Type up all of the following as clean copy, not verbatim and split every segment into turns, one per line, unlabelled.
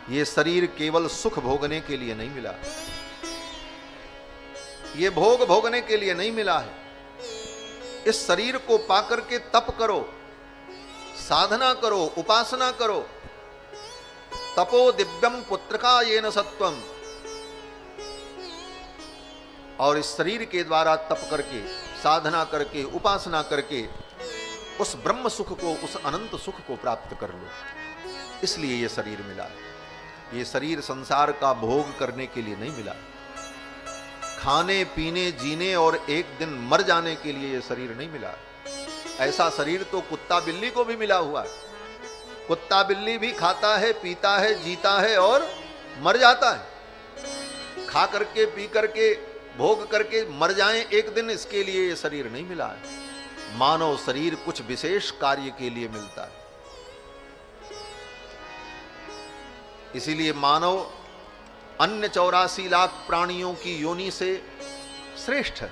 ये शरीर केवल सुख भोगने के लिए नहीं मिला, ये भोग भोगने के लिए नहीं मिला है। इस शरीर को पाकर के तप करो, साधना करो, उपासना करो। तपो दिव्यम पुत्रका येन सत्वम। और इस शरीर के द्वारा तप करके, साधना करके, उपासना करके उस ब्रह्म सुख को, उस अनंत सुख को प्राप्त कर लो। इसलिए यह शरीर मिला है। ये शरीर संसार का भोग करने के लिए नहीं मिला, खाने पीने जीने और एक दिन मर जाने के लिए यह शरीर नहीं मिला। ऐसा शरीर तो कुत्ता बिल्ली को भी मिला हुआ है। कुत्ता बिल्ली भी खाता है, पीता है, जीता है और मर जाता है। खा करके, पी करके, भोग करके मर जाएं एक दिन, इसके लिए यह शरीर नहीं मिला है। मानव शरीर कुछ विशेष कार्य के लिए मिलता है। इसीलिए मानव अन्य 84 लाख प्राणियों की योनि से श्रेष्ठ है।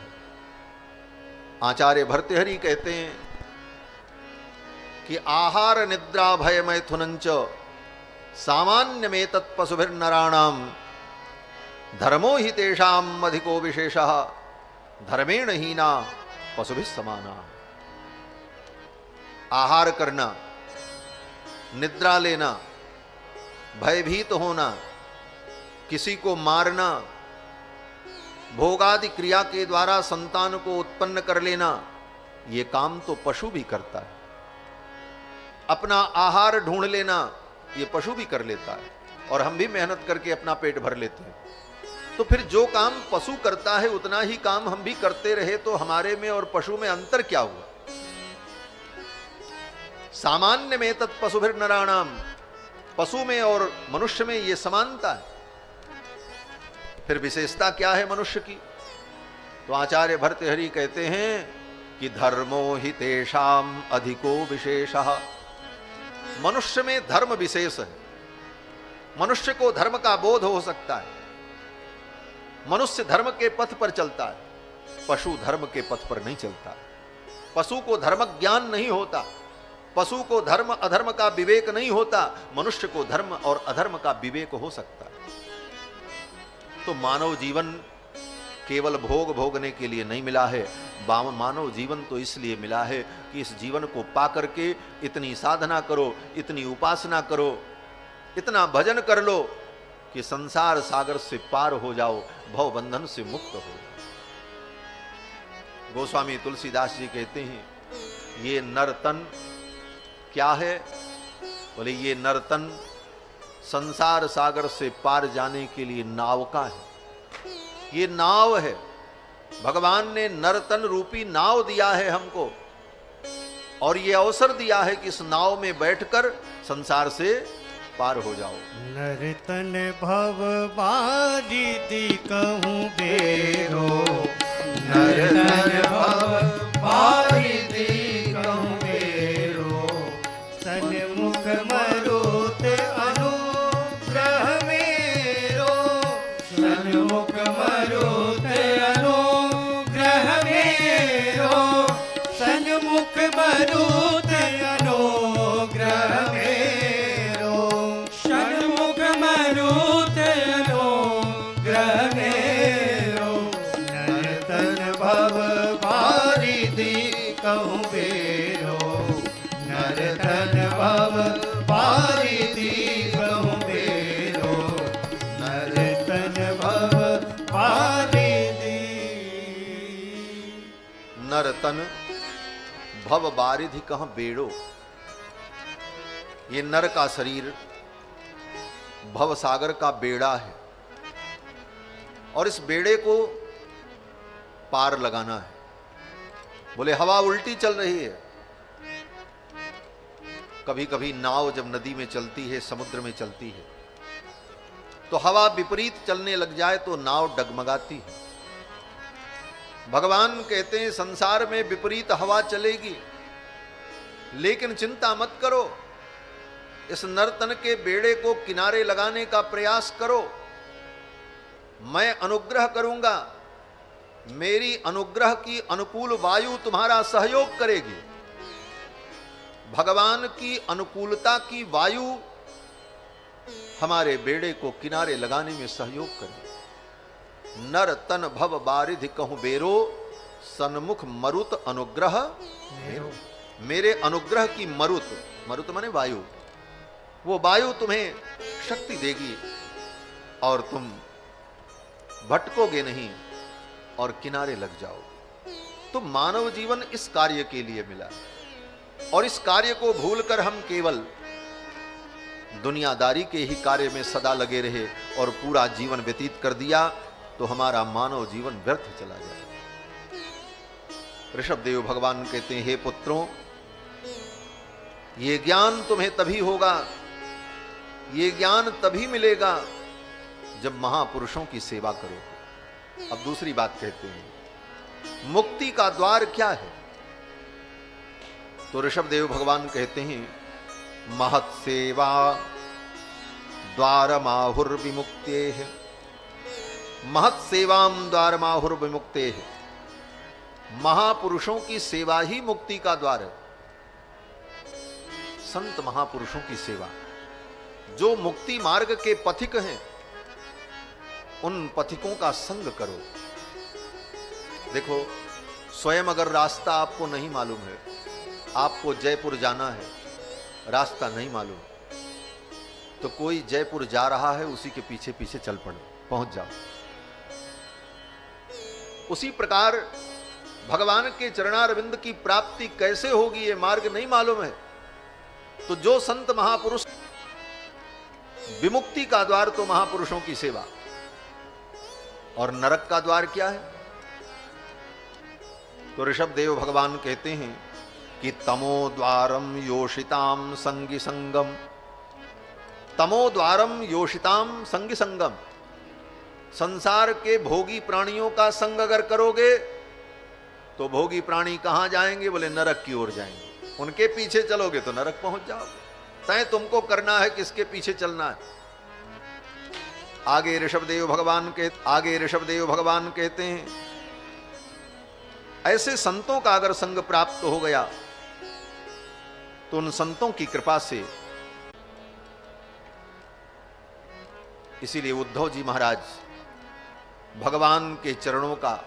आचार्य भर्तृहरि कहते हैं कि आहार निद्रा भय मैथुनंच सामान्य में तत्पशुभिर्नराणाम धर्मो ही तेषाम अधिको विशेषः धर्मेण हीना पशुभिः समाना। आहार करना, निद्रा लेना, भयभीत होना, किसी को मारना, भोगादि क्रिया के द्वारा संतान को उत्पन्न कर लेना, ये काम तो पशु भी करता है। अपना आहार ढूंढ लेना, ये पशु भी कर लेता है, और हम भी मेहनत करके अपना पेट भर लेते हैं। तो फिर जो काम पशु करता है उतना ही काम हम भी करते रहे तो हमारे में और पशु में अंतर क्या हुआ? सामान्य में तत्पशुभिर्नराणाम, पशु में और मनुष्य में यह समानता है। फिर विशेषता क्या है मनुष्य की? तो आचार्य भर्तृहरि कहते हैं कि धर्मो हि तेषाम अधिको विशेषः। मनुष्य में धर्म विशेष है। मनुष्य को धर्म का बोध हो सकता है। मनुष्य धर्म के पथ पर चलता है, पशु धर्म के पथ पर नहीं चलता। पशु को धर्म ज्ञान नहीं होता, पशु को धर्म अधर्म का विवेक नहीं होता। मनुष्य को धर्म और अधर्म का विवेक हो सकता है। तो मानव जीवन केवल भोग भोगने के लिए नहीं मिला है। मानव जीवन तो इसलिए मिला है कि इस जीवन को पा करके इतनी साधना करो, इतनी उपासना करो, इतना भजन कर लो कि संसार सागर से पार हो जाओ, भव बंधन से मुक्त हो जाओ। गोस्वामी तुलसीदास जी कहते हैं ये नर्तन क्या है? बोले ये नर्तन संसार सागर से पार जाने के लिए नाव का है। ये नाव है, भगवान ने नर्तन रूपी नाव दिया है हमको, और ये अवसर दिया है कि इस नाव में बैठकर संसार से पार हो जाओ।
नर्तन भव बारिधि कहूँ बेरो, नर्तन भव बारिधि कहूँ बेरो, सन्मुख मरुत अनुग्रह मेरो, सन्मुख मरुत अनुग्रह मेरो, सन्मुख मरुत अनुग्रह मेरो, सन्मुख मरुत अनुग्रह मेरो, नर्तन भव बारिधि कहूँ बेरो, नर्तन भव बारिधि कहूँ बेरो, नर्तन भव बारिधि।
नर्तन भव बारिधि कहाँ बेड़ो। ये नर का शरीर भव सागर का बेड़ा है, और इस बेड़े को पार लगाना है। बोले हवा उल्टी चल रही है। कभी कभी नाव जब नदी में चलती है, समुद्र में चलती है, तो हवा विपरीत चलने लग जाए तो नाव डगमगाती है। भगवान कहते हैं संसार में विपरीत हवा चलेगी, लेकिन चिंता मत करो, इस नर्तन के बेड़े को किनारे लगाने का प्रयास करो। मैं अनुग्रह करूंगा, मेरी अनुग्रह की अनुकूल वायु तुम्हारा सहयोग करेगी। भगवान की अनुकूलता की वायु हमारे बेड़े को किनारे लगाने में सहयोग करें। नर तन भव बारिधि कहूं बेरो, सन्मुख मरुत अनुग्रह मेरो। मेरे अनुग्रह की मरुत, मरुत माने वायु, वो वायु तुम्हें शक्ति देगी और तुम भटकोगे नहीं और किनारे लग जाओगे। तो मानव जीवन इस कार्य के लिए मिला और इस कार्य को भूलकर हम केवल दुनियादारी के ही कार्य में सदा लगे रहे और पूरा जीवन व्यतीत कर दिया तो हमारा मानव जीवन व्यर्थ चला जाए। ऋषभदेव भगवान कहते हैं, हे पुत्रों, ये ज्ञान तुम्हें तभी होगा, ये ज्ञान तभी मिलेगा जब महापुरुषों की सेवा करोगे। अब दूसरी बात कहते हैं, मुक्ति का द्वार क्या है? तो ऋषभदेव भगवान कहते हैं, महत सेवा द्वारमाहुर विमुक्तेः, महत सेवाम द्वारमाहुर विमुक्तेः। महापुरुषों की सेवा ही मुक्ति का द्वार है। संत महापुरुषों की सेवा, जो मुक्ति मार्ग के पथिक हैं, उन पथिकों का संग करो। देखो, स्वयं अगर रास्ता आपको नहीं मालूम है, आपको जयपुर जाना है, रास्ता नहीं मालूम, तो कोई जयपुर जा रहा है उसी के पीछे पीछे चल पड़ो, पहुंच जाओ। उसी प्रकार भगवान के चरणारविंद की प्राप्ति कैसे होगी, ये मार्ग नहीं मालूम है, तो जो संत महापुरुष, विमुक्ति का द्वार तो महापुरुषों की सेवा, और नरक का द्वार क्या है? तो ऋषभदेव भगवान कहते हैं कि तमो द्वारम योषिताम संगी संगम, तमो द्वारम योषिताम संगी संगम। संसार के भोगी प्राणियों का संग अगर करोगे तो भोगी प्राणी कहां जाएंगे? बोले नरक की ओर जाएंगे। उनके पीछे चलोगे तो नरक पहुंच जाओगे। तय तुमको करना है किसके पीछे चलना है। आगे ऋषभदेव भगवान कहते हैं, ऐसे संतों का अगर संग प्राप्त हो गया तो उन संतों की कृपा से, इसीलिए उद्धव जी महाराज भगवान के चरणों का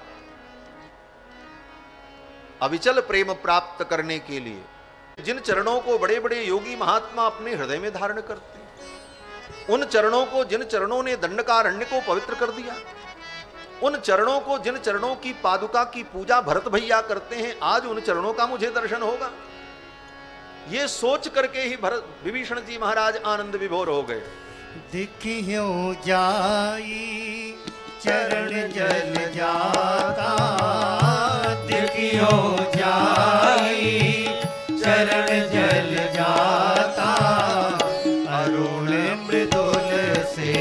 अविचल प्रेम प्राप्त करने के लिए, जिन चरणों को बड़े बड़े योगी महात्मा अपने हृदय में धारण करते हैं, उन चरणों को, जिन चरणों ने दंडकारण्य को पवित्र कर दिया, उन चरणों को, जिन चरणों की पादुका की पूजा भरत भैया करते हैं, आज उन चरणों का मुझे दर्शन होगा, ये सोच करके ही विभीषण जी महाराज आनंद विभोर हो गए।
दिखियो जाई चरण जल जाता, दिखियो जाई चरण जल जाता, अरुण मृदुल से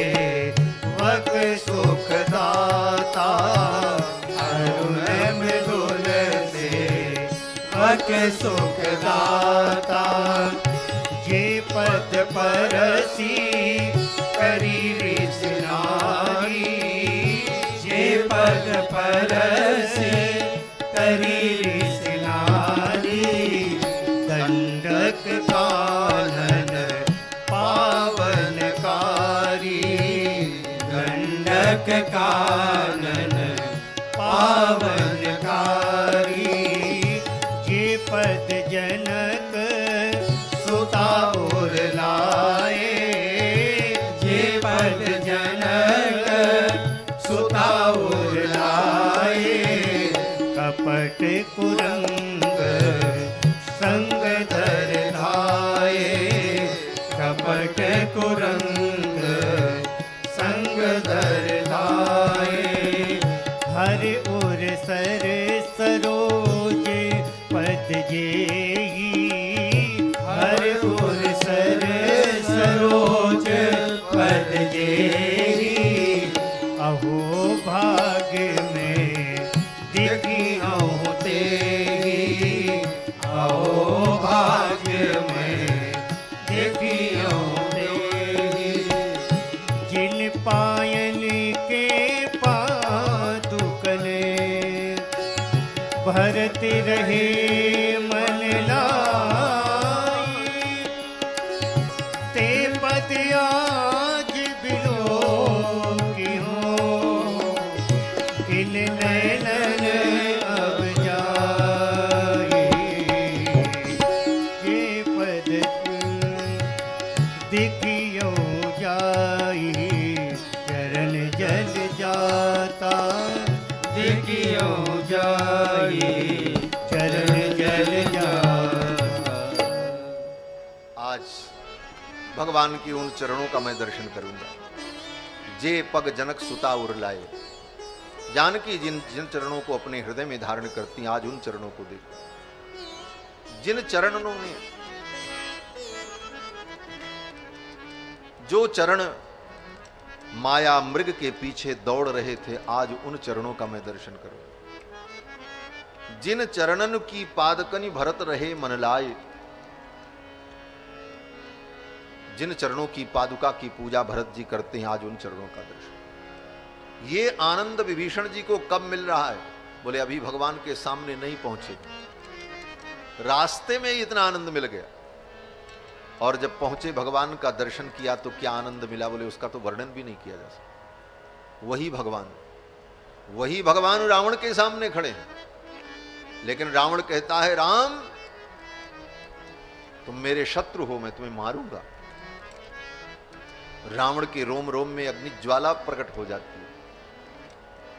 वक सुख दाता, अरुण मृदुल से वक सुख दाता। जे पद परसी करी रिस नारी, जे पद परसी करी रिस नारी, दंडक कानन पावनकारी, दंडक कानन पावनकारी। जे पद जनक सुता और लाए, जे पद जनक सुता और लाए, कपट कुरंग संग धर धाये, कपट कुरंग संग धर धाये। हर उर सर सरोज पद जेही, हर उर सर सरोज पद जेही, अहो भाग्य में दिखी अहो तेरी, अहो भाग्य में दिखी अहो तेरी। जिन पायन के पादुकने भरत रहे मन लाई, ते पद आज जाई, चरण जल जाता देखियो जाई, चरण जल जाता।
आज भगवान की उन चरणों का मैं दर्शन करूंगा। जे पग जनक सुता उर लाए, जानकी जिन जिन चरणों को अपने हृदय में धारण करती, आज उन चरणों को देखो। जिन चरणों ने, जो चरण माया मृग के पीछे दौड़ रहे थे, आज उन चरणों का मैं दर्शन करूं। जिन चरणन की पादकनि भरत रहे मन लाए, जिन चरणों की पादुका की पूजा भरत जी करते हैं, आज उन चरणों का दर्शन। ये आनंद विभीषण जी को कब मिल रहा है? बोले अभी भगवान के सामने नहीं पहुंचे, रास्ते में ही इतना आनंद मिल गया। और जब पहुंचे भगवान का दर्शन किया तो क्या आनंद मिला, बोले उसका तो वर्णन भी नहीं किया जा सकता। वही भगवान रावण के सामने खड़े हैं, लेकिन रावण कहता है राम तुम मेरे शत्रु हो, मैं तुम्हें मारूंगा। रावण के रोम रोम में अग्नि ज्वाला प्रकट हो जाती है।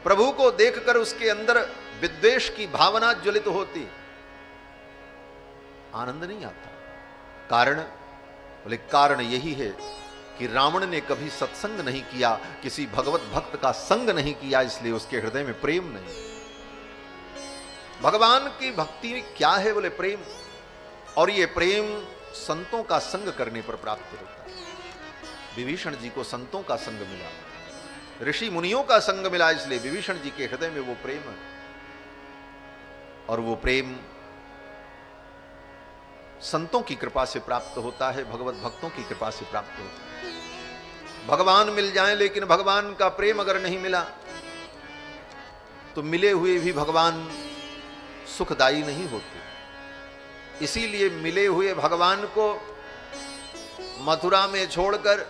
प्रभु को देखकर उसके अंदर विद्वेष की भावना ज्वलित होती, आनंद नहीं आता। कारण, बोले कारण यही है कि रावण ने कभी सत्संग नहीं किया, किसी भगवत भक्त का संग नहीं किया, इसलिए उसके हृदय में प्रेम नहीं। भगवान की भक्ति क्या है? बोले प्रेम। और ये प्रेम संतों का संग करने पर प्राप्त होता है। विभीषण जी को संतों का संग मिला, ऋषि मुनियों का संग मिला, इसलिए विभीषण जी के हृदय में वो प्रेम है। और वो प्रेम संतों की कृपा से प्राप्त होता है, भगवत भक्तों की कृपा से प्राप्त होता है। भगवान मिल जाएं, लेकिन भगवान का प्रेम अगर नहीं मिला तो मिले हुए भी भगवान सुखदायी नहीं होते। इसीलिए मिले हुए भगवान को मथुरा में छोड़कर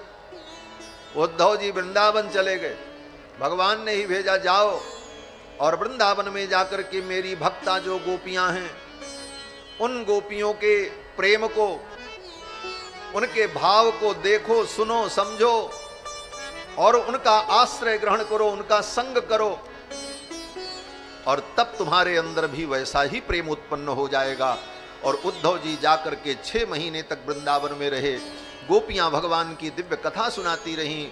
उद्धव जी वृंदावन चले गए। भगवान ने ही भेजा, जाओ और वृंदावन में जाकर के मेरी भक्ता जो गोपियां हैं, उन गोपियों के प्रेम को, उनके भाव को देखो, सुनो, समझो और उनका आश्रय ग्रहण करो, उनका संग करो, और तब तुम्हारे अंदर भी वैसा ही प्रेम उत्पन्न हो जाएगा। और उद्धव जी जाकर के 6 महीने तक वृंदावन में रहे। गोपियां भगवान की दिव्य कथा सुनाती रहीं,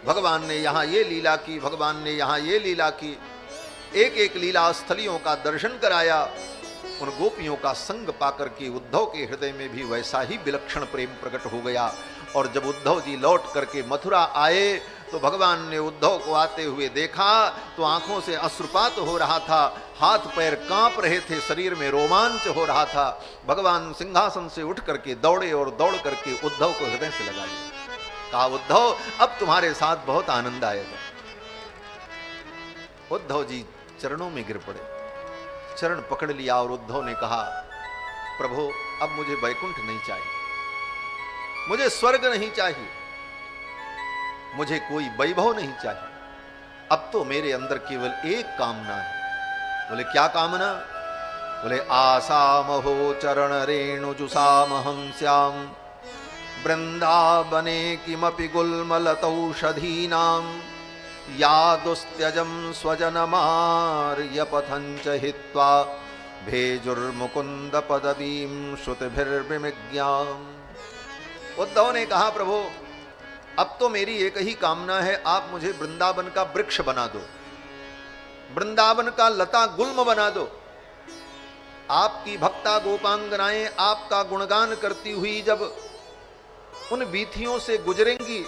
भगवान ने यहाँ ये लीला की, भगवान ने यहाँ ये लीला की, एक एक लीला स्थलियों का दर्शन कराया। उन गोपियों का संग पाकर के उद्धव के हृदय में भी वैसा ही विलक्षण प्रेम प्रकट हो गया। और जब उद्धव जी लौट करके मथुरा आए तो भगवान ने उद्धव को आते हुए देखा तो आंखों से अश्रुपात हो रहा था, हाथ पैर कांप रहे थे, शरीर में रोमांच हो रहा था। भगवान सिंहासन से उठ करके दौड़े और दौड़ करके उद्धव को हृदय से लगा लिया। कहा उद्धव अब तुम्हारे साथ बहुत आनंद आएगा। उद्धव जी चरणों में गिर पड़े, चरण पकड़ लिया और उद्धव ने कहा प्रभु अब मुझे वैकुंठ नहीं चाहिए, मुझे स्वर्ग नहीं चाहिए, मुझे कोई वैभव नहीं चाहिए, अब तो मेरे अंदर केवल एक कामना है। बोले क्या कामना? बोले आसामहो चरण रेणु जुसामहं श्याम वृंदावने किमपि गुल्मलतौषधीनां या दुस्त्यजं स्वजनमार्यपथं च हित्वा भेजुर्मुकुंद पदवीं श्रुतिभिर्विमिज्ञाम्। उद्धव ने कहा प्रभु अब तो मेरी एक ही कामना है, आप मुझे वृंदावन का वृक्ष बना दो, वृंदावन का लता गुल्म बना दो। आपकी भक्ता गोपांगनाएं आपका गुणगान करती हुई जब उन बीथियों से गुजरेंगी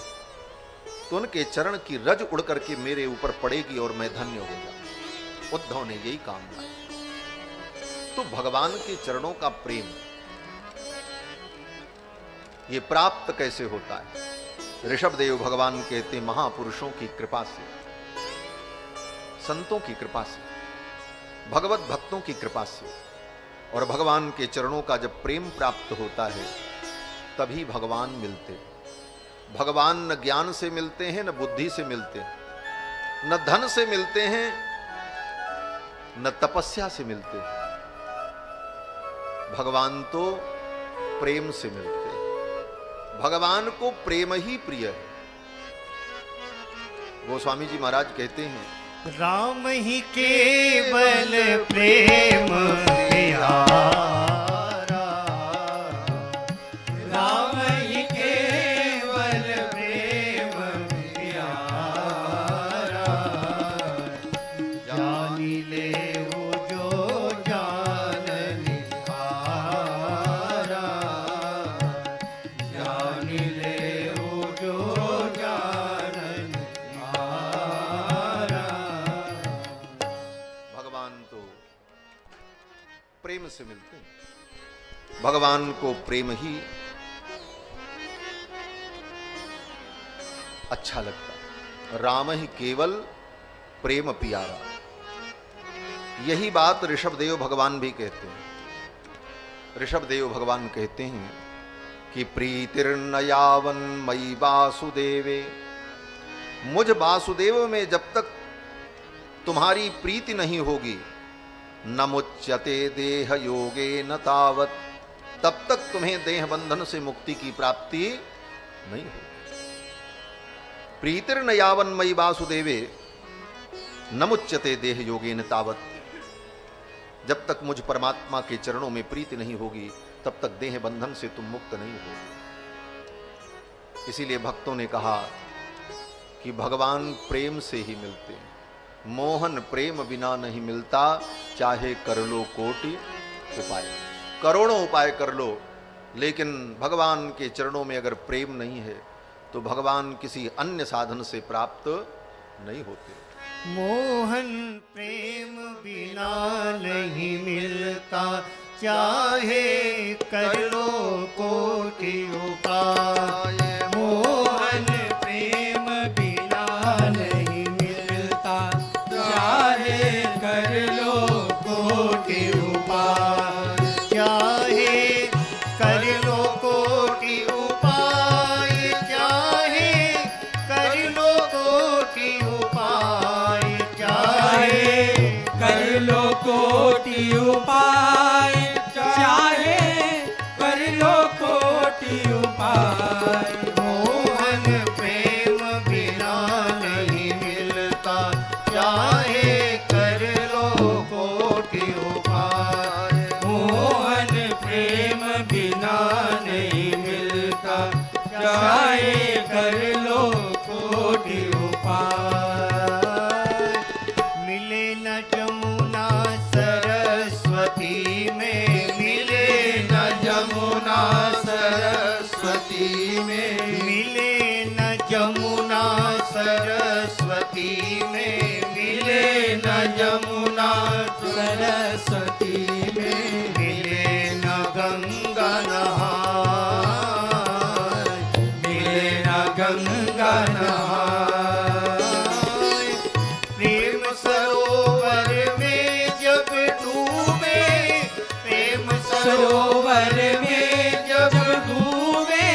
तो उनके चरण की रज उड़ करके मेरे ऊपर पड़ेगी और मैं धन्य हो जाऊंगा। उद्धव ने यही कामना है। तो भगवान के चरणों का प्रेम ये प्राप्त कैसे होता है? ऋषभदेव भगवान कहते महापुरुषों की कृपा से, संतों की कृपा से, भगवत भक्तों की कृपा से। और भगवान के चरणों का जब प्रेम प्राप्त होता है तभी भगवान मिलते। भगवान न ज्ञान से मिलते हैं, न बुद्धि से मिलते हैं, न धन से मिलते हैं, न तपस्या से मिलते हैं। भगवान तो प्रेम से मिलते हैं। भगवान को प्रेम ही प्रिय है। गोस्वामी जी महाराज कहते हैं,
राम ही केवल प्रेम प्यारा, राम ही केवल प्रेम प्यारा, जानी ले वो जो जानने हारा, जानी ले वो जो जानने हारा।
भगवान तो प्रेम से मिलते हैं, भगवान को प्रेम ही अच्छा लगता है। राम ही केवल प्रेम प्यारा, यही बात ऋषभदेव भगवान भी कहते हैं। ऋषभदेव भगवान कहते हैं कि प्रीतिर्न यावन मयि वासुदेवे, मुझ वासुदेव में जब तक तुम्हारी प्रीति नहीं होगी, न मुच्यते देह योगे न तावत, तब तक तुम्हें देह बंधन से मुक्ति की प्राप्ति नहीं होगी। प्रीतिर्न यावन मयि वासुदेवे न मुच्यते देह योगे न तावत, जब तक मुझ परमात्मा के चरणों में प्रीति नहीं होगी तब तक देह बंधन से तुम मुक्त नहीं होगे। इसीलिए भक्तों ने कहा कि भगवान प्रेम से ही मिलते हैं, मोहन प्रेम बिना नहीं मिलता, चाहे कर लो कोटि उपाय, करोड़ों उपाय कर लो, लेकिन भगवान के चरणों में अगर प्रेम नहीं है तो भगवान किसी अन्य साधन से प्राप्त नहीं होते।
मोहन प्रेम बिना नहीं मिलता, चाहे कर लो कोटि उपाय, मोहन प्रेम बिना नहीं मिलता, चाहे कर लो कोटि उपाय, चाहे कर लो कोटि उपाय, चाहे कर लो कोटि उपाय, चाहे
कर लो कोटि उपाय, चाहे कर लो कोटि उपाय,
मोहन प्रेम बिना नहीं मिलता, चाहे कर लो कोटि उपाय,
मोहन प्रेम बिना नहीं मिलता, चाहे कर लो कोटि
उपाय। मिले न जमुना सरस्वती में, मिले न जमुना सरस्वती में, मिले न जमुना सरस्वती में, मिले न जमुना सरस्वती में, मिले न गंगा नहाय, मिले न गंगा नहाय। प्रेम सरोवर में जब डूबे, प्रेम सरोवर में जब डूबे,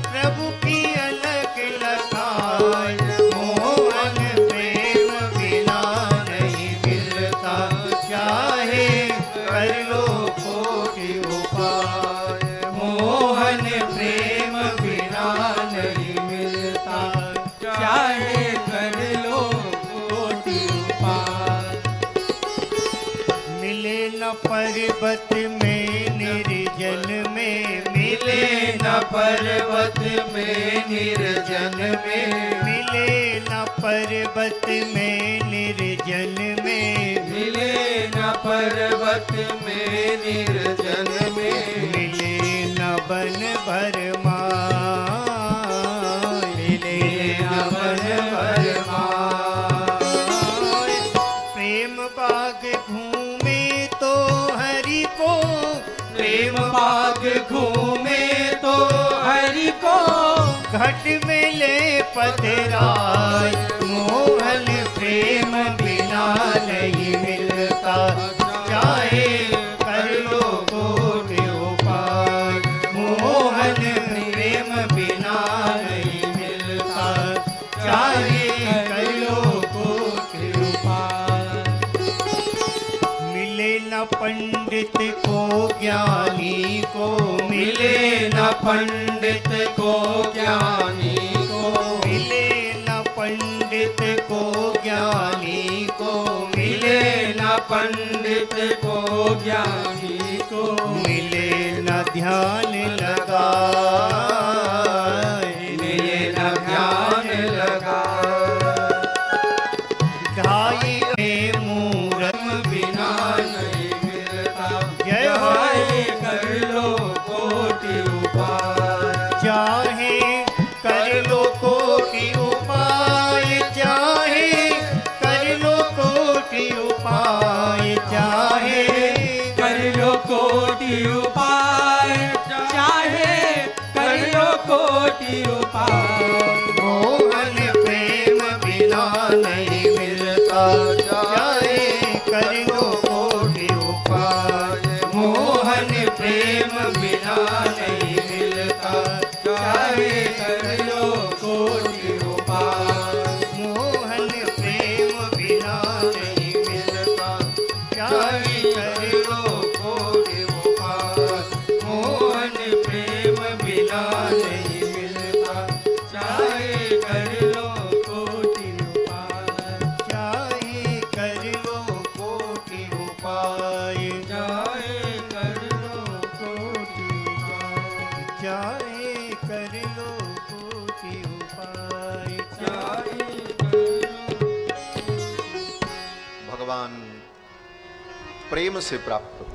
प्रभु की अलग लखाय, मोहन प्रेम बिना नहीं मिलता, चाहे कर लो कोटि उपाय, मोहन प्रेम बिना नहीं मिलता,
चाहे कर लो कोटि उपाय।
मिले न पर्वत में निर्जन में, मिले न पर्वत में निर्जन में, मिले न पर्वत में निर्जन में,
मिले न पर्वत में निर्जन में,
मिले न बन भरमाय, मिले न बन भरमाय। प्रेम बाग घूमे तो हरि को, प्रेम बाग घूमे तो
हरि को
घट में ले पधराय, मोहन प्रेम बिना नहीं मिलता, चाहे कर लो कोटि उपाय, मोहन प्रेम बिना नहीं मिलता, चाहे कर लो कोटि उपाय। मिले न पंडित को ज्ञानी को, मिले न पंडित को ज्ञानी को, मिले न पंडित को ज्ञानी को
मिले न पंडित को ज्ञानी को
मिले न ध्यान लगा
मिले न ध्यान लगा
ढाई में मूरत
बिना नहीं मिलता
जय हो।
चाहे कर लो कोटि उपाय
चाहे कर लो कोटि उपाय चाहे कर लो कोटि उपाय चाहे
कर लो कोटि उपाय चाहे कर लो कोटि उपाय
मोहन प्रेम बिना नहीं मिलता चाहे कर लो कोटि उपाय
मोहन प्रेम बिना नहीं मिलता चाहे कर लो कोटि उपाय
मोहन प्रेम बिना नहीं मिलता चाहे कर लो
कोटि उपाय मोहन प्रेम बिना नहीं मिलता चाहे कर लो कोटि उपाय
चाहे कर लो कोटि उपाय
चाहे कर लो कोटि उपाय
चाहे कर लो कोटि उपाय
चाहे कर लो
भगवान प्रेम से प्राप्त हो।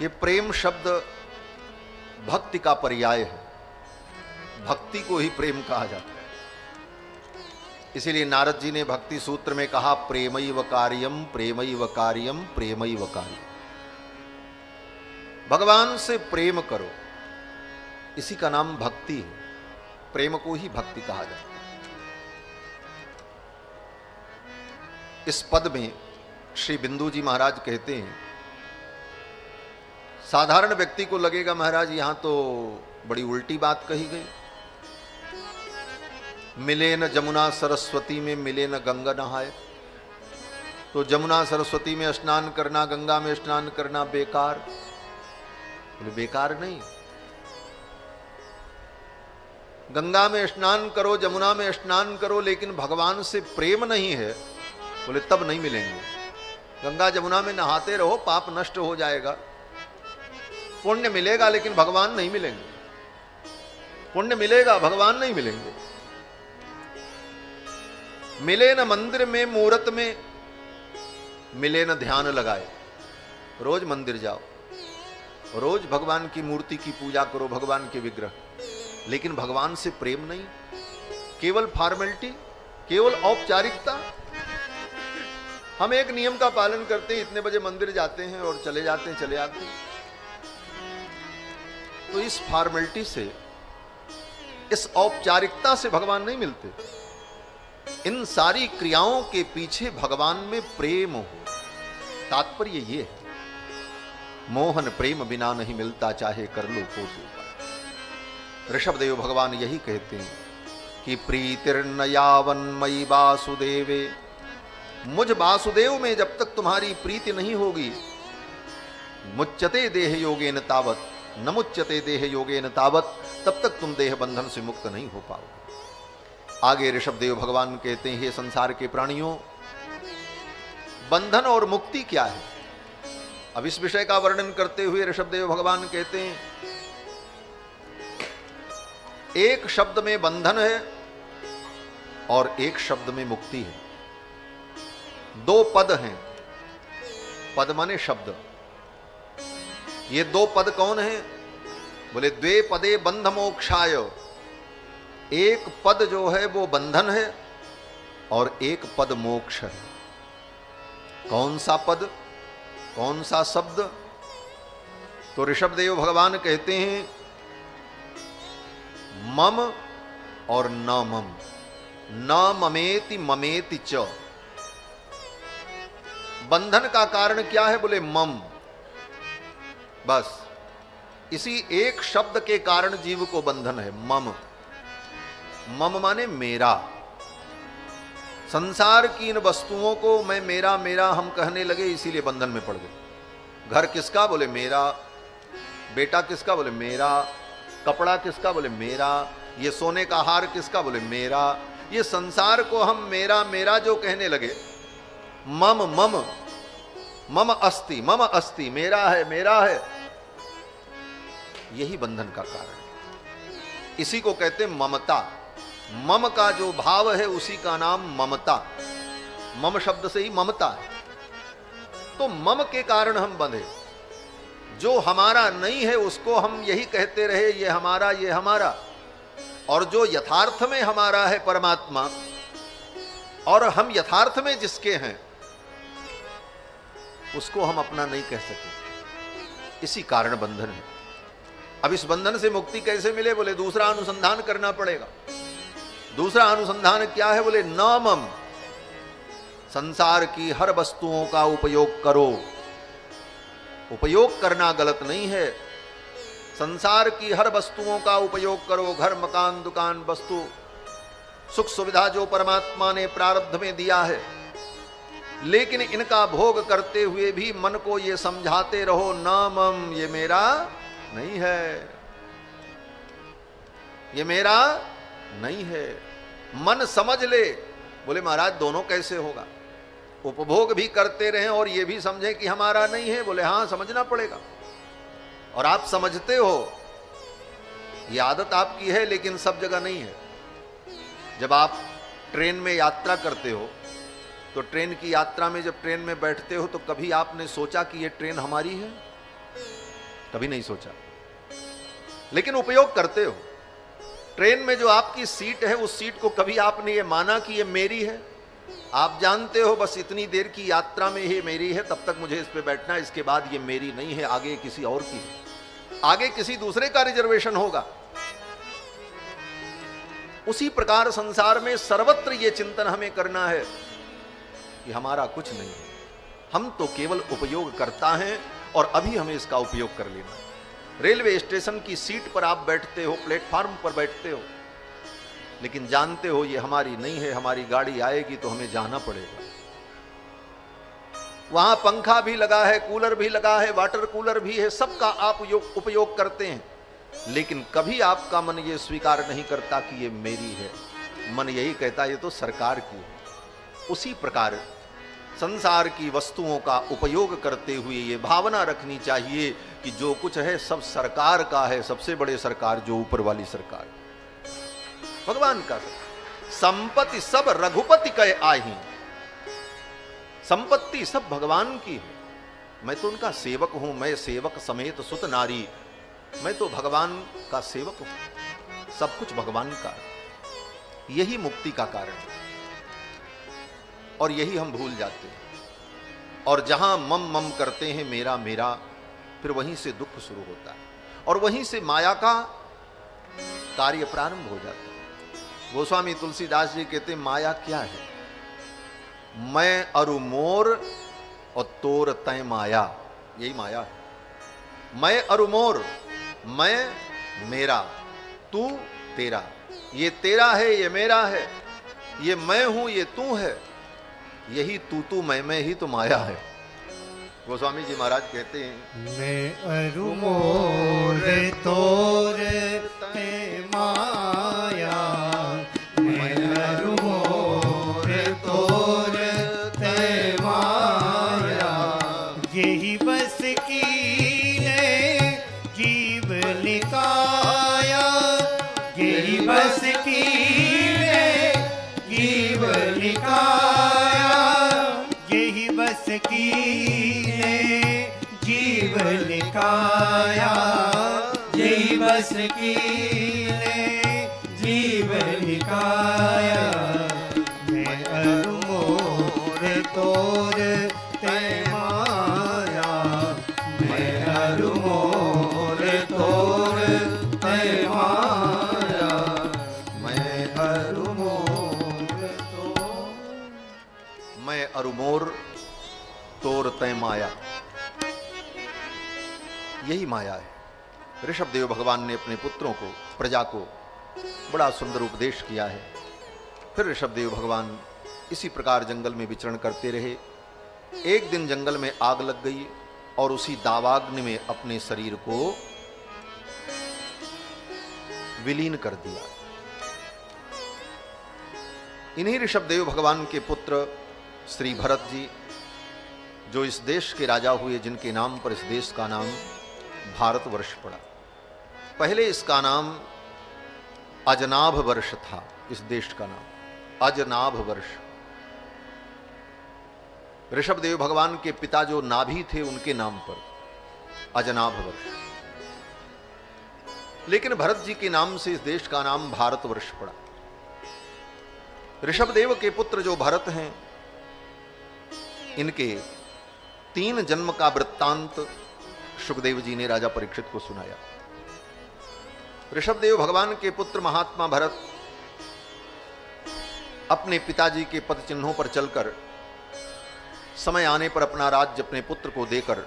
ये प्रेम शब्द भक्ति का पर्याय है, भक्ति को ही प्रेम कहा जाता है। इसीलिए नारद जी ने भक्ति सूत्र में कहा प्रेमैव कार्यम प्रेमैव कार्यम प्रेमैव कार्यम। भगवान से प्रेम करो, इसी का नाम भक्ति है। प्रेम को ही भक्ति कहा जाता है। इस पद में श्री बिंदु जी महाराज कहते हैं, साधारण व्यक्ति को लगेगा महाराज यहां तो बड़ी उल्टी बात कही गई। मिले न जमुना सरस्वती में मिले न गंगा नहाए, तो जमुना सरस्वती में स्नान करना, गंगा में स्नान करना बेकार? बोले बेकार नहीं, गंगा में स्नान करो, जमुना में स्नान करो, लेकिन भगवान से प्रेम नहीं है, बोले तब नहीं मिलेंगे। गंगा जमुना में नहाते रहो, पाप नष्ट हो जाएगा, पुण्य मिलेगा, लेकिन भगवान नहीं मिलेंगे। पुण्य मिलेगा, भगवान नहीं मिलेंगे। मिले न मंदिर में मूरत में, मिले न ध्यान लगाए। रोज मंदिर जाओ, रोज भगवान की मूर्ति की पूजा करो, भगवान के विग्रह, लेकिन भगवान से प्रेम नहीं, केवल फॉर्मेलिटी, केवल औपचारिकता। हम एक नियम का पालन करते हैं, इतने बजे मंदिर जाते हैं और चले जाते हैं, चले आते हैं। तो इस फॉर्मेलिटी से, इस औपचारिकता से भगवान नहीं मिलते। इन सारी क्रियाओं के पीछे भगवान में प्रेम हो। तात्पर्य ये है, मोहन प्रेम बिना नहीं मिलता, चाहे कर लो कोटि उपाय। ऋषभदेव भगवान यही कहते हैं कि प्रीतिर्न यावन्मयी वासुदेवे, मुझ वासुदेव में जब तक तुम्हारी प्रीति नहीं होगी, मुच्यते देह योगेन तावत न मुच्यते देह योगेन तावत, तब तक तुम देह बंधन से मुक्त नहीं हो पाओगे। आगे ऋषभदेव भगवान कहते हैं, हे संसार के प्राणियों, बंधन और मुक्ति क्या है? अब इस विषय का वर्णन करते हुए ऋषभदेव भगवान कहते हैं, एक शब्द में बंधन है और एक शब्द में मुक्ति है। दो पद हैं, पद माने शब्द। ये दो पद कौन है? बोले द्वे पदे बंध मोक्षाय। एक पद जो है वो बंधन है और एक पद मोक्ष है। कौन सा पद, कौन सा शब्द? तो ऋषभदेव भगवान कहते हैं, मम और न मम, न ममेति ममेति च। बंधन का कारण क्या है? बोले मम। बस इसी एक शब्द के कारण जीव को बंधन है, मम। मम माने मेरा। संसार की इन वस्तुओं को मैं मेरा मेरा हम कहने लगे, इसीलिए बंधन में पड़ गए। घर किसका? बोले मेरा। बेटा किसका? बोले मेरा। कपड़ा किसका? बोले मेरा। ये सोने का हार किसका? बोले मेरा। ये संसार को हम मेरा मेरा जो कहने लगे, मम मम मम अस्ति, मेरा है, यही बंधन का कारण है। इसी को कहते हैं ममता। मम का जो भाव है उसी का नाम ममता। मम शब्द से ही ममता है। तो मम के कारण हम बंधे। जो हमारा नहीं है उसको हम यही कहते रहे, ये हमारा। और जो यथार्थ में हमारा है परमात्मा, और हम यथार्थ में जिसके हैं उसको हम अपना नहीं कह सके। इसी कारण बंधन है। अब इस बंधन से मुक्ति कैसे मिले? बोले दूसरा अनुसंधान करना पड़ेगा। दूसरा अनुसंधान क्या है? बोले न मम, संसार की हर वस्तुओं का उपयोग करो। उपयोग करना गलत नहीं है, संसार की हर वस्तुओं का उपयोग करो। घर, मकान, दुकान, वस्तु, सुख सुविधा जो परमात्मा ने प्रारब्ध में दिया है, लेकिन इनका भोग करते हुए भी मन को ये समझाते रहो न मम, ये मेरा नहीं है, ये मेरा नहीं है। मन समझ ले। बोले महाराज दोनों कैसे होगा? उपभोग भी करते रहें और ये भी समझें कि हमारा नहीं है? बोले हां, समझना पड़ेगा। और आप समझते हो, ये आदत आपकी है, लेकिन सब जगह नहीं है। जब आप ट्रेन में यात्रा करते हो तो ट्रेन की यात्रा में जब ट्रेन में बैठते हो तो कभी आपने सोचा कि ये ट्रेन हमारी है? कभी नहीं सोचा, लेकिन उपयोग करते हो। ट्रेन में जो आपकी सीट है उस सीट को कभी आपने ये माना कि ये मेरी है? आप जानते हो बस इतनी देर की यात्रा में ही मेरी है, तब तक मुझे इस पे बैठना है, इसके बाद ये मेरी नहीं है, आगे किसी और की है, आगे किसी दूसरे का रिजर्वेशन होगा। उसी प्रकार संसार में सर्वत्र ये चिंतन हमें करना है कि हमारा कुछ नहीं है, हम तो केवल उपयोग करता हैं और अभी हमें इसका उपयोग कर लेना है। रेलवे स्टेशन की सीट पर आप बैठते हो, प्लेटफार्म पर बैठते हो, लेकिन जानते हो ये हमारी नहीं है, हमारी गाड़ी आएगी तो हमें जाना पड़ेगा। वहां पंखा भी लगा है, कूलर भी लगा है, वाटर कूलर भी है, सबका आप उपयोग करते हैं, लेकिन कभी आपका मन ये स्वीकार नहीं करता कि ये मेरी है। मन यही कहता ये तो सरकार की है। उसी प्रकार संसार की वस्तुओं का उपयोग करते हुए ये भावना रखनी चाहिए कि जो कुछ है सब सरकार का है। सबसे बड़े सरकार जो ऊपर वाली सरकार, भगवान का। संपत्ति सब रघुपति कहे आही, संपत्ति सब भगवान की है। मैं तो उनका सेवक हूं, मैं सेवक समेत सुत नारी, मैं तो भगवान का सेवक हूं। सब कुछ भगवान का, यही मुक्ति का कारण है। और यही हम भूल जाते हैं, और जहां मम मम करते हैं मेरा मेरा, फिर वहीं से दुख शुरू होता है और वहीं से माया का कार्य प्रारंभ हो जाता है। गोस्वामी तुलसीदास जी कहते हैं माया क्या है? मैं अरु मोर और तोर तय माया, यही माया है। मैं अरु मोर, मैं मेरा, तू तेरा। ये तेरा है, ये मेरा है, ये मैं हूं, ये तू है। यही तू मैं ही तो माया है। गोस्वामी जी महाराज कहते हैं
मैं अरु मोर तोर ते माया, मैं अरु मोर तोर ते माया, यही बस कीने जीव लिकाया, यही बस कीने जीव लिकाया, यही बस कीने जीव लिकाया, यही बस कीने जीव लिकाया। मैं अरु मोर तोर ते माया, मैं अरु मोर तोर ते माया, मैं अरु मोर तोर,
मैं अरु मोर तोर तय माया, यही माया है। ऋषभदेव भगवान ने अपने पुत्रों को, प्रजा को बड़ा सुंदर उपदेश किया है। फिर ऋषभदेव भगवान इसी प्रकार जंगल में विचरण करते रहे। एक दिन जंगल में आग लग गई और उसी दावाग्नि में अपने शरीर को विलीन कर दिया। इन्हीं ऋषभदेव भगवान के पुत्र श्री भरत जी, जो इस देश के राजा हुए, जिनके नाम पर इस देश का नाम भारतवर्ष पड़ा। पहले इसका नाम अजनाभ वर्ष था, इस देश का नाम अजनाभ वर्ष। ऋषभदेव भगवान के पिता जो नाभि थे, उनके नाम पर अजनाभ वर्ष। लेकिन भरत जी के नाम से इस देश का नाम भारतवर्ष पड़ा। ऋषभदेव के पुत्र जो भरत हैं, इनके 3 जन्म का वृत्तांत सुखदेव जी ने राजा परीक्षित को सुनाया। ऋषभदेव भगवान के पुत्र महात्मा भरत अपने पिताजी के पद चिन्हों पर चलकर समय आने पर अपना राज्य अपने पुत्र को देकर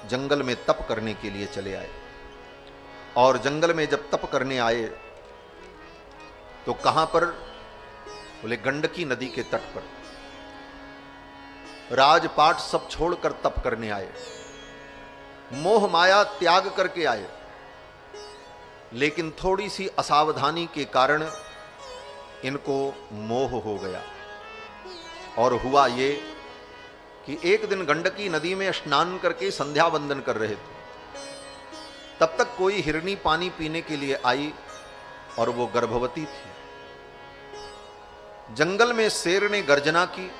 जंगल में तप करने के लिए चले आए। और जंगल में जब तप करने आए तो कहां पर? बोले गंडकी नदी के तट पर। राजपाट सब छोड़कर तप करने आए, मोह माया त्याग करके आए। लेकिन थोड़ी सी असावधानी के कारण इनको मोह हो गया। और हुआ ये कि एक दिन गंडकी नदी में स्नान करके संध्या वंदन कर रहे थे, तब तक कोई हिरनी पानी पीने के लिए आई और वो गर्भवती थी। जंगल में शेर ने गर्जना की,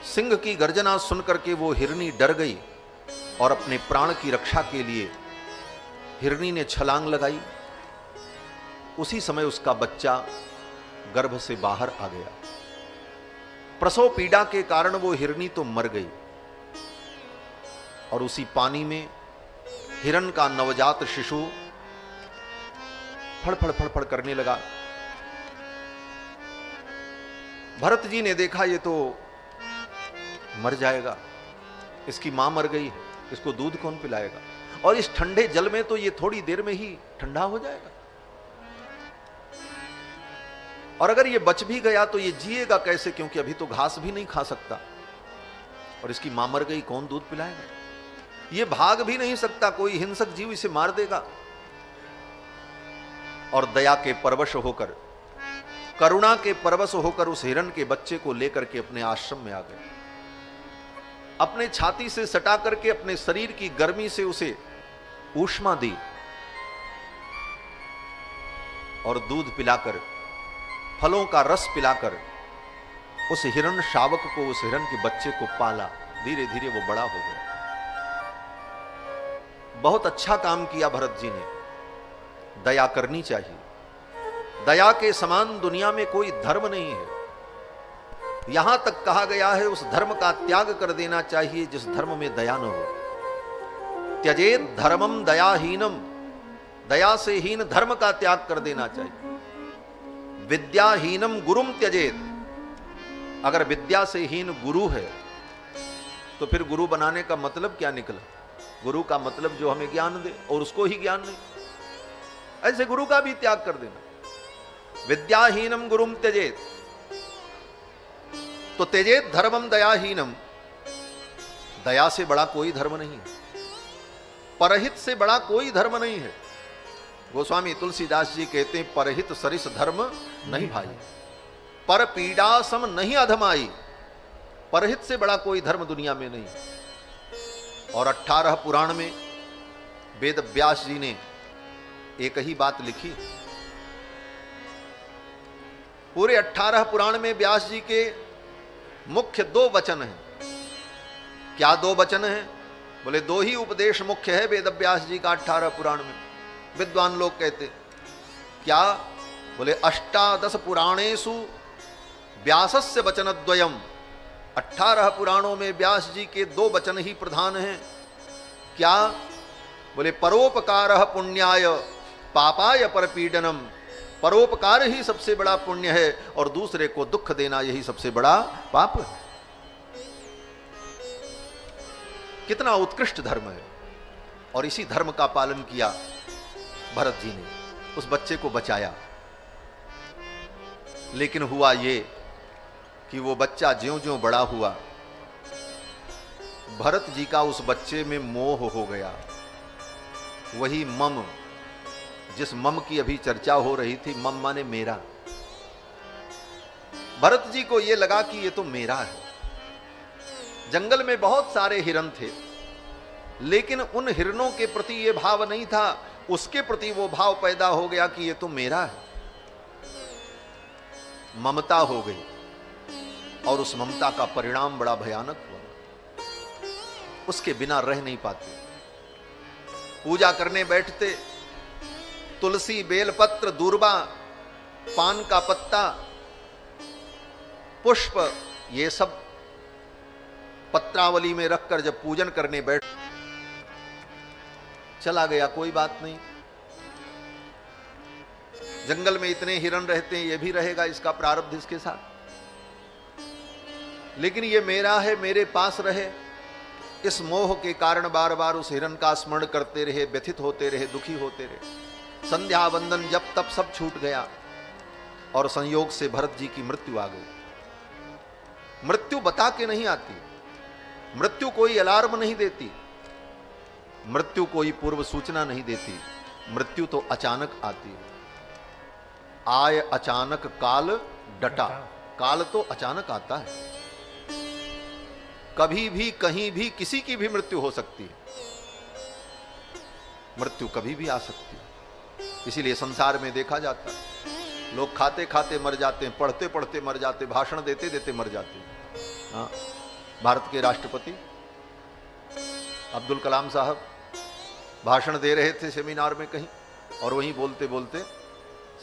सिंह की गर्जना सुनकर के वो हिरनी डर गई और अपने प्राण की रक्षा के लिए हिरनी ने छलांग लगाई। उसी समय उसका बच्चा गर्भ से बाहर आ गया। प्रसव पीड़ा के कारण वो हिरनी तो मर गई और उसी पानी में हिरण का नवजात शिशु फड़फड़ फड़फड़ करने लगा। भरत जी ने देखा ये तो मर जाएगा, इसकी मां मर गई है, इसको दूध कौन पिलाएगा? और इस ठंडे जल में तो ये थोड़ी देर में ही ठंडा हो जाएगा, और अगर ये बच भी गया तो ये जिएगा कैसे, क्योंकि अभी तो घास भी नहीं खा सकता, और इसकी मां मर गई, कौन दूध पिलाएगा? ये भाग भी नहीं सकता, कोई हिंसक जीव इसे मार देगा। और दया के परवश होकर, करुणा के परवश होकर उस हिरण के बच्चे को लेकर के अपने आश्रम में आ गए। अपने छाती से सटा करके अपने शरीर की गर्मी से उसे ऊष्मा दी और दूध पिलाकर, फलों का रस पिलाकर उस हिरण शावक को, उस हिरण के बच्चे को पाला। धीरे धीरे वो बड़ा हो गया। बहुत अच्छा काम किया भरत जी ने। दया करनी चाहिए। दया के समान दुनिया में कोई धर्म नहीं है। यहां तक कहा गया है उस धर्म का त्याग कर देना चाहिए जिस धर्म में दया न हो। त्यजेत धर्मम दयाहीनम, दया से हीन धर्म का त्याग कर देना चाहिए। विद्याहीनम गुरुम त्यजेत, अगर विद्या से हीन गुरु है तो फिर गुरु बनाने का मतलब क्या निकला? गुरु का मतलब जो हमें ज्ञान दे, और उसको ही ज्ञान नहीं, ऐसे गुरु का भी त्याग कर देना। विद्याहीनम गुरुम त्यजेत, तो त्यजेत धर्मम दयाहीनम, दया से बड़ा कोई धर्म नहीं है, परहित से बड़ा कोई धर्म नहीं है। गोस्वामी तुलसीदास जी कहते हैं, परहित सरिस धर्म नहीं भाई, पर पीड़ा सम नहीं अधमाई। परहित से बड़ा कोई धर्म दुनिया में नहीं। और 18 पुराण में वेद व्यास जी ने एक ही बात लिखी। पूरे 18 पुराण में व्यास जी के मुख्य 2 वचन हैं। क्या 2 वचन हैं? बोले 2 ही उपदेश मुख्य है वेद व्यास जी का 18 पुराण में। विद्वान लोग कहते क्या? बोले अष्टादश पुराणेषु व्यासस्य वचनद्वयम्, 18 पुराणों में व्यास जी के 2 वचन ही प्रधान हैं। क्या? बोले परोपकारः पुण्याय पापाय परपीडनम, परोपकार ही सबसे बड़ा पुण्य है और दूसरे को दुख देना यही सबसे बड़ा पाप है। कितना उत्कृष्ट धर्म है। और इसी धर्म का पालन किया भरत जी ने, उस बच्चे को बचाया। लेकिन हुआ ये कि वो बच्चा ज्यों-ज्यों बड़ा हुआ, भरत जी का उस बच्चे में मोह हो गया। वही मम, जिस मम की अभी चर्चा हो रही थी, मम माने मेरा। भरत जी को यह लगा कि ये तो मेरा है। जंगल में बहुत सारे हिरन थे, लेकिन उन हिरनों के प्रति यह भाव नहीं था, उसके प्रति वो भाव पैदा हो गया कि ये तो मेरा है। ममता हो गई, और उस ममता का परिणाम बड़ा भयानक हुआ। उसके बिना रह नहीं पाते। पूजा करने बैठते, तुलसी, बेलपत्र, दूर्बा, पान का पत्ता, पुष्प, ये सब पत्रावली में रखकर जब पूजन करने बैठ, चला गया, कोई बात नहीं। जंगल में इतने हिरन रहते हैं, ये भी रहेगा, इसका प्रारब्ध इसके साथ। लेकिन ये मेरा है, मेरे पास रहे, इस मोह के कारण बार बार उस हिरन का स्मरण करते रहे, व्यथित होते रहे, दुखी होते रहे। संध्या वंदन जब तब सब छूट गया, और संयोग से भरत जी की मृत्यु आ गई। मृत्यु बता के नहीं आती, मृत्यु कोई अलार्म नहीं देती, मृत्यु कोई पूर्व सूचना नहीं देती, मृत्यु तो अचानक आती है। आय अचानक काल डटा, काल तो अचानक आता है। कभी भी, कहीं भी, किसी की भी मृत्यु हो सकती है। मृत्यु कभी भी आ सकती है। इसीलिए संसार में देखा जाता है, लोग खाते खाते मर जाते हैं, पढ़ते पढ़ते मर जाते, भाषण देते देते मर जाते हैं। हाँ, भारत के राष्ट्रपति अब्दुल कलाम साहब भाषण दे रहे थे सेमिनार में कहीं, और वहीं बोलते बोलते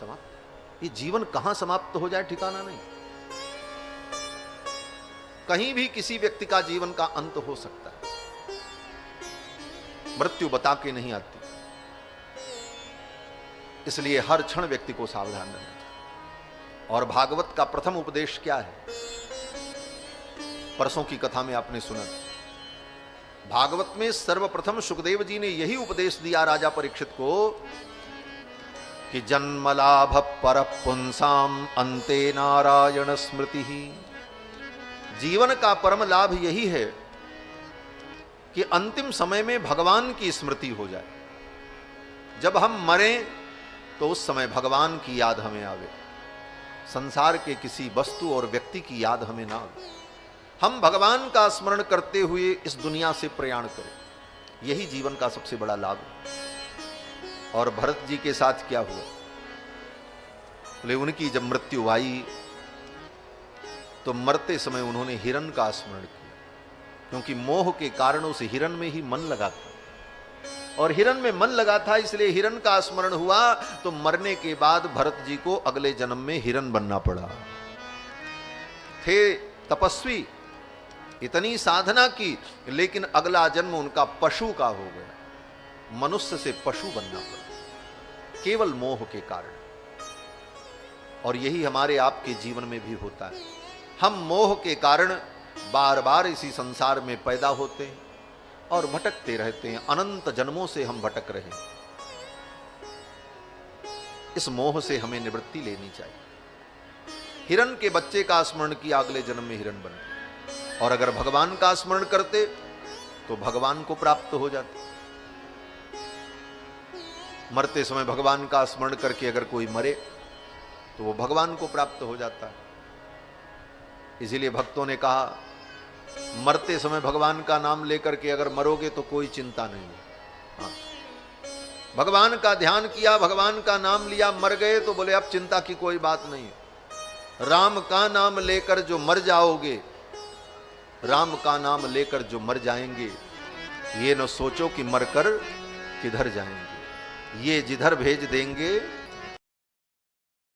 समाप्त। ये जीवन कहां समाप्त हो जाए ठिकाना नहीं। कहीं भी किसी व्यक्ति का जीवन का अंत हो सकता है। मृत्यु बता के नहीं आती, इसलिए हर क्षण व्यक्ति को सावधान रहना चाहिए। और भागवत का प्रथम उपदेश क्या है? परसों की कथा में आपने सुना, भागवत में सर्वप्रथम सुखदेव जी ने यही उपदेश दिया राजा परीक्षित को कि जन्म लाभ पर पुंसाम अंते नारायण स्मृति ही। जीवन का परम लाभ यही है कि अंतिम समय में भगवान की स्मृति हो जाए। जब हम मरें तो उस समय भगवान की याद हमें आवे, संसार के किसी वस्तु और व्यक्ति की याद हमें ना आवे। हम भगवान का स्मरण करते हुए इस दुनिया से प्रयाण करें, यही जीवन का सबसे बड़ा लाभ है। और भरत जी के साथ क्या हुआ? बोले उनकी जब मृत्यु आई तो मरते समय उन्होंने हिरण का स्मरण किया, क्योंकि मोह के कारण उस हिरण में ही मन लगा था। और हिरण में मन लगा था, इसलिए हिरण का स्मरण हुआ। तो मरने के बाद भरत जी को अगले जन्म में हिरण बनना पड़ा। थे तपस्वी, इतनी साधना की, लेकिन अगला जन्म उनका पशु का हो गया। मनुष्य से पशु बनना पड़ा, केवल मोह के कारण। और यही हमारे आपके जीवन में भी होता है। हम मोह के कारण बार बार इसी संसार में पैदा होते हैं और भटकते रहते हैं। अनंत जन्मों से हम भटक रहे हैं। इस मोह से हमें निवृत्ति लेनी चाहिए। हिरण के बच्चे का स्मरण किया, अगले जन्म में हिरण बन। और अगर भगवान का स्मरण करते तो भगवान को प्राप्त हो जाते। मरते समय भगवान का स्मरण करके अगर कोई मरे तो वो भगवान को प्राप्त हो जाता है। इसीलिए भक्तों ने कहा, मरते समय भगवान का नाम लेकर के अगर मरोगे तो कोई चिंता नहीं है। हाँ, भगवान का ध्यान किया, भगवान का नाम लिया, मर गए तो बोले अब चिंता की कोई बात नहीं है। राम का नाम लेकर जो मर जाओगे, राम का नाम लेकर जो मर जाएंगे, ये न सोचो कि मरकर किधर जाएंगे। ये जिधर भेज देंगे